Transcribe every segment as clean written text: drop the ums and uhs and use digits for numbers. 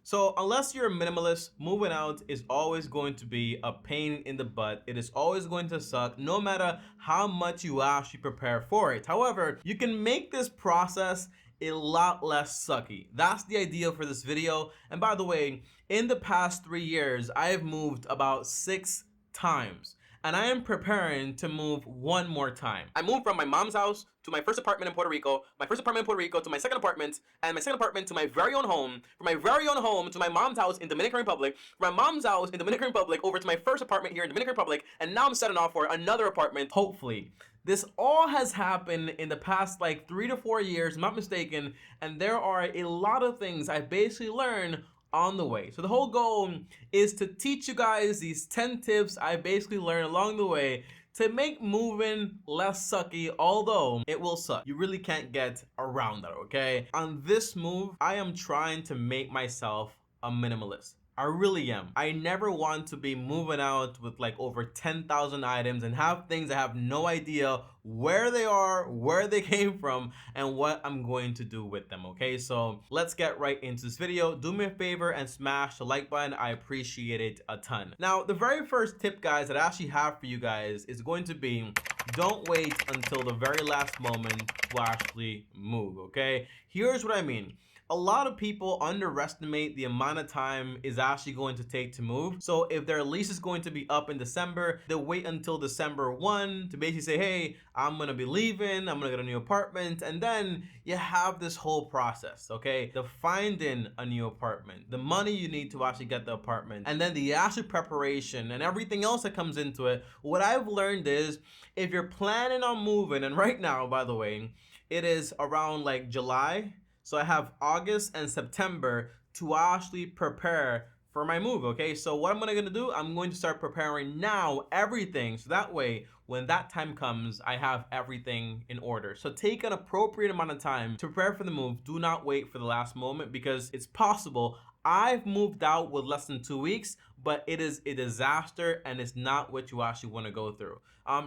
So unless you're a minimalist, moving out is always going to be a pain in the butt. It is always going to suck no matter how much you actually prepare for it. However, you can make this process a lot less sucky. That's the idea for this video. And by the way, in the past 3 years, I have moved about 6 times. And I am preparing to move one more time. I moved from my mom's house to my first apartment in Puerto Rico, my first apartment in Puerto Rico to my second apartment, and my second apartment to my very own home, from my very own home to my mom's house in Dominican Republic, from my mom's house in Dominican Republic over to my first apartment here in Dominican Republic, and now I'm setting off for another apartment, hopefully. This all has happened in the past like 3 to 4 years, I'm not mistaken, and there are a lot of things I basically learned on the way. So the whole goal is to teach you guys these 10 tips I basically learned along the way to make moving less sucky, although it will suck. You really can't get around that, okay? On this move, I am trying to make myself a minimalist. I really am. I never want to be moving out with like over 10,000 items and have things I have no idea where they are, where they came from, and what I'm going to do with them, okay? So let's get right into this video. Do me a favor and smash the like button. I appreciate it a ton. Now, the very first tip, guys, that I actually have for you guys is going to be don't wait until the very last moment to actually move, okay? Here's what I mean. A lot of people underestimate the amount of time is actually going to take to move. So if their lease is going to be up in December, they'll wait until December 1 to basically say, hey, I'm gonna be leaving, I'm gonna get a new apartment, and then you have this whole process, okay? The finding a new apartment, the money you need to actually get the apartment, and then the actual preparation and everything else that comes into it. What I've learned is if you're planning on moving, and right now, by the way, it is around like July, so I have August and September to actually prepare for my move, okay? So what I'm gonna do, I'm going to start preparing now everything, so that way when that time comes, I have everything in order. So take an appropriate amount of time to prepare for the move. Do not wait for the last moment because it's possible. I've moved out with less than 2 weeks, but it is a disaster and it's not what you actually want to go through.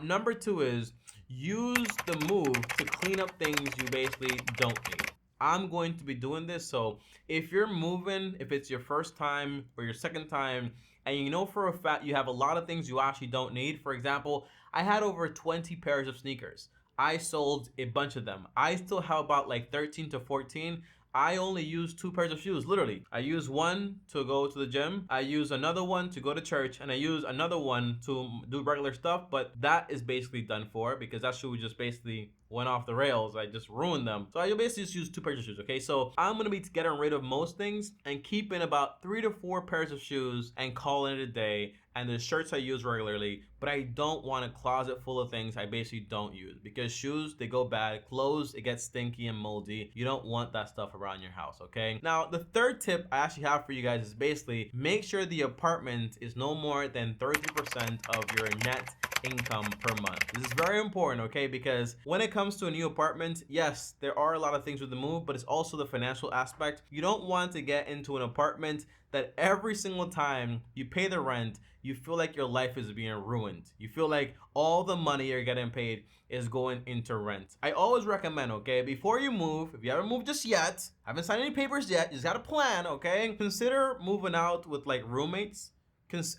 Number 2 is use the move to clean up things you basically don't need. I'm going to be doing this, so if you're moving, if it's your first time or your second time, and you know for a fact you have a lot of things you actually don't need. For example, I had over 20 pairs of sneakers. I sold a bunch of them. I still have about like 13 to 14. I only use 2 pairs of shoes, literally. I use one to go to the gym, I use another one to go to church, and I use another one to do regular stuff, but that is basically done for because that shoe just basically went off the rails. I just ruined them. So I basically just use 2 pairs of shoes, okay? So I'm gonna be getting rid of most things and keeping about 3 to 4 pairs of shoes and calling it a day. And the shirts I use regularly, but I don't want a closet full of things I basically don't use because shoes, they go bad. Clothes, it gets stinky and moldy. You don't want that stuff around your house, okay? Now, the third tip I actually have for you guys is basically make sure the apartment is no more than 30% of your net income per month. This is very important, okay? Because when it comes to a new apartment, yes, there are a lot of things with the move, but it's also the financial aspect. You don't want to get into an apartment that every single time you pay the rent, you feel like your life is being ruined. You feel like all the money you're getting paid is going into rent. I always recommend, okay, before you move, if you haven't moved just yet, haven't signed any papers yet, you just got a plan, okay? Consider moving out with like roommates.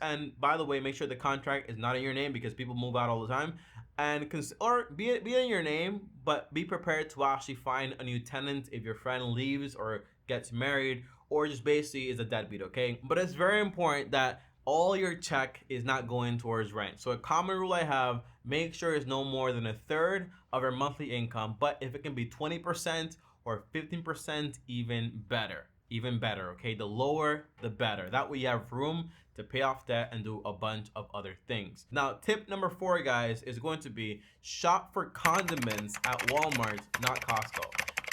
And by the way, make sure the contract is not in your name because people move out all the time. And or be in your name, but be prepared to actually find a new tenant if your friend leaves or gets married or just basically is a deadbeat, okay? But it's very important that all your check is not going towards rent. So a common rule I have, make sure it's no more than 1/3 of your monthly income. But if it can be 20% or 15%, even better. Even better, okay? The lower, the better. That way you have room to pay off debt and do a bunch of other things. Now, tip number 4, guys, is going to be shop for condiments at Walmart, not Costco.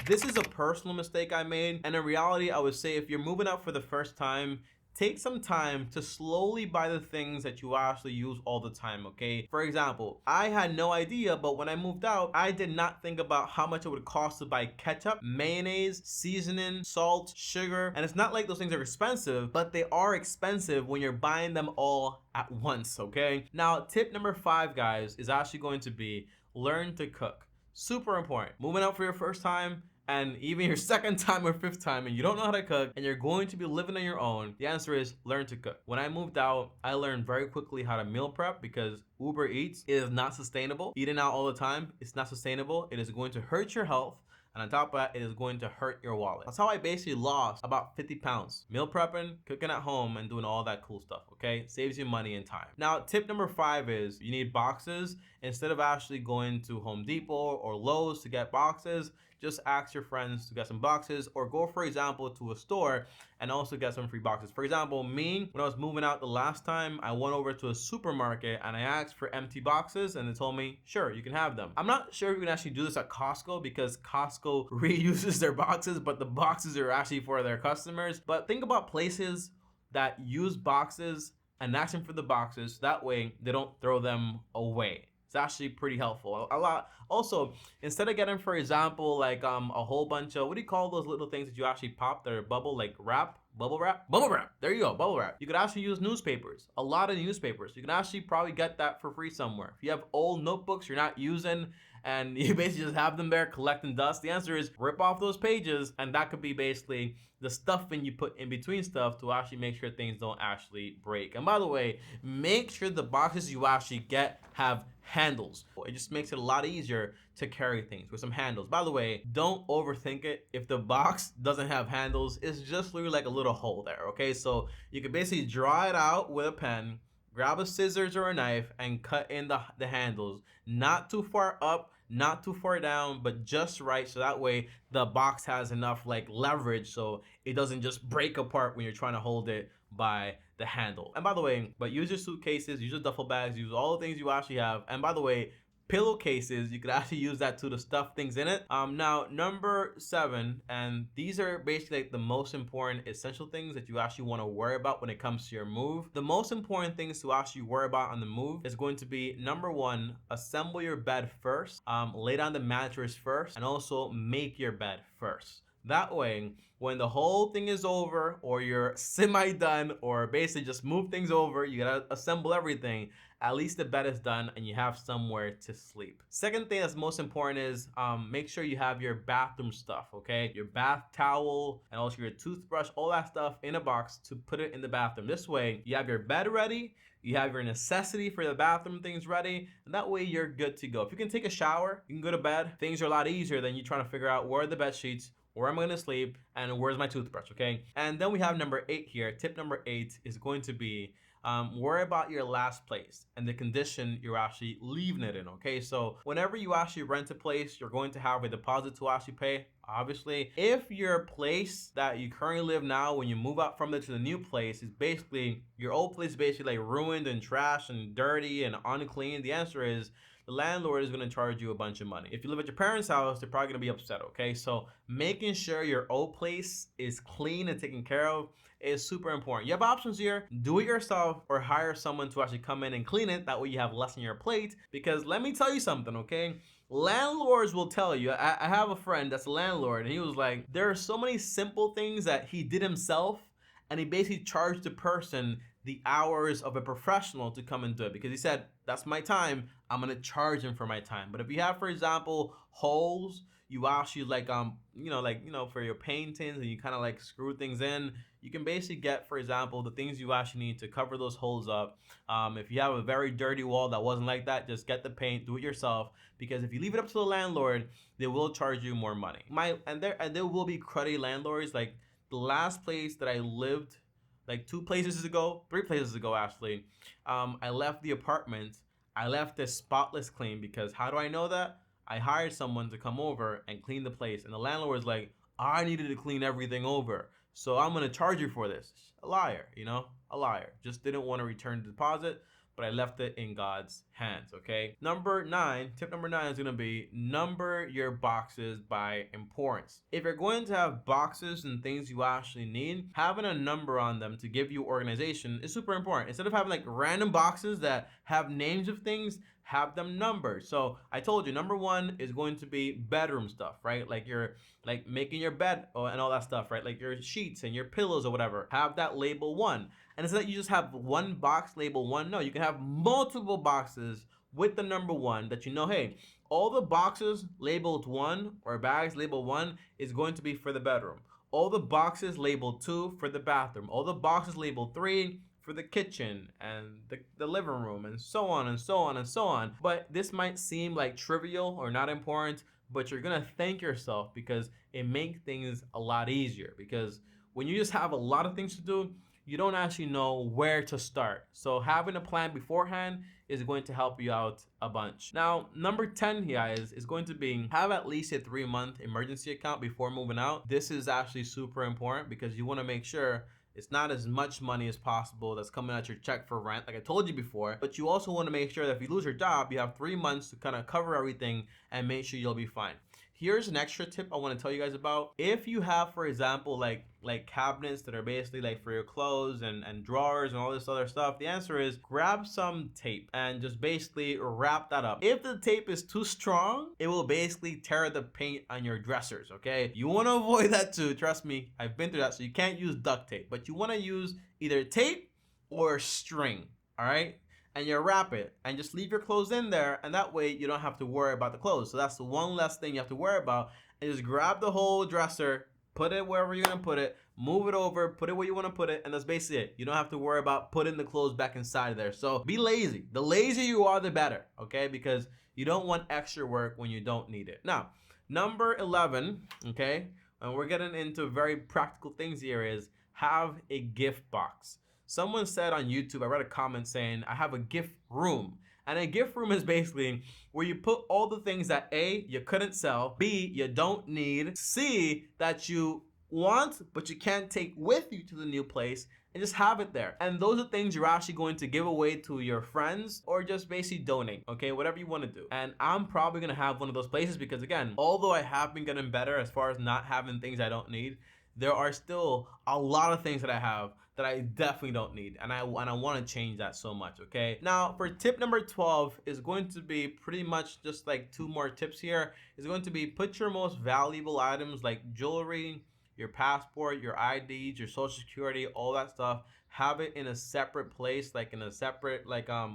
This is a personal mistake I made, and in reality, I would say if you're moving out for the first time, take some time to slowly buy the things that you actually use all the time, okay? For example, I had no idea, but when I moved out, I did not think about how much it would cost to buy ketchup, mayonnaise, seasoning, salt, sugar, and it's not like those things are expensive, but they are expensive when you're buying them all at once, okay? Now, tip number 5, guys, is actually going to be learn to cook. Super important. Moving out for your first time, and even your second time or fifth time and you don't know how to cook and you're going to be living on your own, the answer is learn to cook. When I moved out, I learned very quickly how to meal prep because Uber Eats is not sustainable. Eating out all the time, it's not sustainable. It is going to hurt your health. And on top of that, it is going to hurt your wallet. That's how I basically lost about 50 pounds. Meal prepping, cooking at home, and doing all that cool stuff, okay? Saves you money and time. Now, tip number 5 is you need boxes. Instead of actually going to Home Depot or Lowe's to get boxes, just ask your friends to get some boxes, or go, for example, to a store and also get some free boxes. For example, me, when I was moving out the last time, I went over to a supermarket and I asked for empty boxes and they told me, sure, you can have them. I'm not sure if you can actually do this at Costco because Costco reuses their boxes, but the boxes are actually for their customers. But think about places that use boxes and ask them for the boxes. That way they don't throw them away. It's actually pretty helpful. A lot. Also, instead of getting, for example, like a whole bunch of, what do you call those little things that you actually pop that are bubble, like wrap? Bubble wrap? Bubble wrap. There you go, bubble wrap. You could actually use newspapers. A lot of newspapers. You can actually probably get that for free somewhere. If you have old notebooks you're not using and you basically just have them there collecting dust, the answer is rip off those pages, and that could be basically the stuffing you put in between stuff to actually make sure things don't actually break. And by the way, make sure the boxes you actually get have handles. It just makes it a lot easier to carry things with some handles. By the way, don't overthink it. If the box doesn't have handles, it's just literally like a little hole there, okay? So you can basically draw it out with a pen, grab a scissors or a knife, and cut in the handles. Not too far up, not too far down, but just right, so that way the box has enough like leverage so it doesn't just break apart when you're trying to hold it by the handle. And by the way, but use your suitcases, use your duffel bags, use all the things you actually have. And by the way, pillowcases, you could actually use that too to stuff things in it. Now, number 7, and these are basically like the most important essential things that you actually want to worry about when it comes to your move. The most important things to actually worry about on the move is going to be, number 1, assemble your bed first, lay down the mattress first, and also make your bed first. That way, when the whole thing is over, or you're semi-done, or basically just move things over, you gotta assemble everything, at least the bed is done and you have somewhere to sleep. Second thing that's most important is make sure you have your bathroom stuff, okay? Your bath towel and also your toothbrush, all that stuff in a box to put it in the bathroom. This way, you have your bed ready, you have your necessity for the bathroom things ready, and that way you're good to go. If you can take a shower, you can go to bed. Things are a lot easier than you trying to figure out where are the bed sheets, where am I going to sleep, and where's my toothbrush, okay? And then we have number 8 here. Tip number 8 is going to be worry about your last place and the condition you're actually leaving it in, okay? So whenever you actually rent a place, you're going to have a deposit to actually pay. Obviously, if your place that you currently live now, when you move out from it to the new place, is basically, your old place is basically like ruined and trashed and dirty and unclean, the answer is the landlord is going to charge you a bunch of money. If you live at your parents' house, they're probably going to be upset, okay? So making sure your old place is clean and taken care of is super important. You have options here. Do it yourself or hire someone to actually come in and clean it. That way you have less on your plate. Because let me tell you something, okay? Landlords will tell you, I have a friend that's a landlord, and he was like, there are so many simple things that he did himself, and he basically charged the person the hours of a professional to come and do it, because he said, that's my time, I'm gonna charge him for my time. But if you have, for example, holes, you actually like for your paintings, and you kind of like screw things in, you can basically get, for example, the things you actually need to cover those holes up. If you have a very dirty wall that wasn't like that, just get the paint, do it yourself, because if you leave it up to the landlord, they will charge you more money. There will be cruddy landlords. Like the last place that I lived, like 3 places ago actually, I left the apartment, I left it spotless clean, because how do I know that? I hired someone to come over and clean the place, and the landlord was like, I needed to clean everything over, so I'm gonna charge you for this. A liar, a liar. Just didn't want to return the deposit, but I left it in God's hands, okay? Tip number 9 is gonna be number your boxes by importance. If you're going to have boxes and things you actually need, having a number on them to give you organization is super important. Instead of having like random boxes that have names of things, have them numbered. So I told you, number 1 is going to be bedroom stuff, right? Like you're like making your bed and all that stuff, right? Like your sheets and your pillows or whatever. Have that label 1. And instead that you just have one box label 1, no, you can have multiple boxes with the number 1 that hey, All the boxes labeled 1 or bags labeled 1 is going to be for the bedroom. All the boxes labeled 2 for the bathroom. All the boxes labeled 3 for the kitchen and the living room, and so on and so on and so on. But this might seem like trivial or not important, but you're gonna thank yourself because it makes things a lot easier. Because when you just have a lot of things to do, you don't actually know where to start. So having a plan beforehand is going to help you out a bunch. Now, number 10 here is going to be have at least a 3-month emergency account before moving out. This is actually super important because you want to make sure it's not as much money as possible that's coming out your check for rent, like I told you before, but you also want to make sure that if you lose your job, you have 3 months to kind of cover everything and make sure you'll be fine. Here's an extra tip I want to tell you guys about. If you have, for example, like cabinets that are basically like for your clothes and drawers and all this other stuff, the answer is grab some tape and just basically wrap that up. If the tape is too strong, it will basically tear the paint on your dressers, okay? You want to avoid that too. Trust me, I've been through that. So you can't use duct tape, but you want to use either tape or string, all right? And you wrap it and just leave your clothes in there, and that way you don't have to worry about the clothes. So that's the one less thing you have to worry about. And just grab the whole dresser, put it wherever you're gonna put it, move it over, put it where you want to put it, and that's basically it. You don't have to worry about putting the clothes back inside of there. So be lazy. The lazier you are, the better, okay? Because you don't want extra work when you don't need it. Now, number 11, okay, and we're getting into very practical things here, is have a gift box. Someone said on YouTube, I read a comment saying, I have a gift room. And a gift room is basically where you put all the things that A, you couldn't sell, B, you don't need, C, that you want, but you can't take with you to the new place, and just have it there. And those are things you're actually going to give away to your friends or just basically donate, okay? Whatever you want to do. And I'm probably going to have one of those places because, again, although I have been getting better as far as not having things I don't need, there are still a lot of things that I have that I definitely don't need, and I want to change that so much, okay? Now, for tip number 12 is going to be pretty much just like 2 more tips here. Is going to be put your most valuable items like jewelry, your passport, your IDs, your social security, all that stuff, have it in a separate place, like in a separate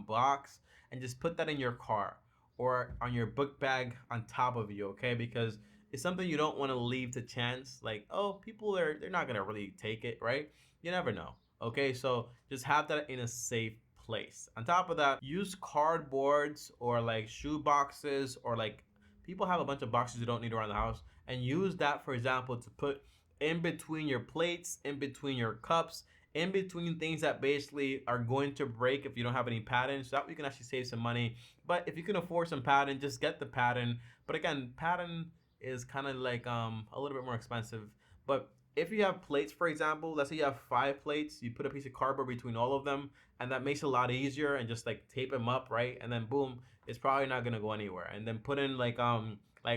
box, and just put that in your car or on your book bag on top of you, okay? Because it's something you don't want to leave to chance, like, oh, people they're not gonna really take it, right? You never know, okay? So just have that in a safe place. On top of that, use cardboards or like shoe boxes, or like people have a bunch of boxes you don't need around the house, and use that, for example, to put in between your plates, in between your cups, in between things that basically are going to break if you don't have any padding, so that way you can actually save some money. But if you can afford some padding, just get the padding. But again, padding is kind of like a little bit more expensive. But if you have plates, for example, let's say you have 5 plates, you put a piece of cardboard between all of them, and that makes it a lot easier, and just like tape them up, right? And then boom, it's probably not gonna go anywhere. And then put in like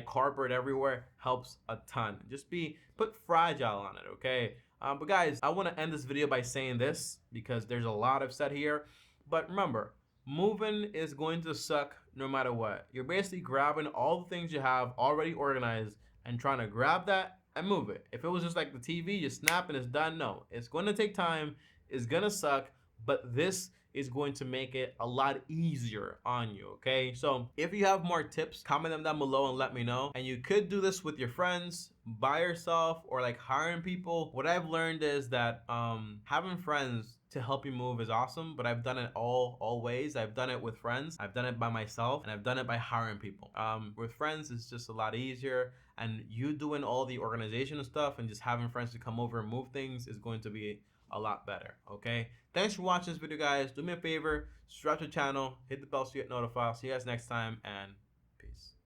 cardboard everywhere helps a ton. Just put fragile on it, okay? But guys, I want to end this video by saying this because there's a lot I've said here. But remember, moving is going to suck no matter what. You're basically grabbing all the things you have already organized and trying to grab that and move it. If it was just like the TV, you snap and it's done. No, it's going to take time. It's going to suck, but this is going to make it a lot easier on you, okay? So if you have more tips, comment them down below and let me know. And you could do this with your friends, by yourself, or like hiring people. What I've learned is that having friends to help you move is awesome, but I've done it all ways. I've done it with friends, I've done it by myself, and I've done it by hiring people. With friends, it's just a lot easier, and you doing all the organization stuff and just having friends to come over and move things is going to be a lot better, okay? Thanks for watching this video, guys. Do me a favor, subscribe to the channel, hit the bell so you get notified. See you guys next time, and peace.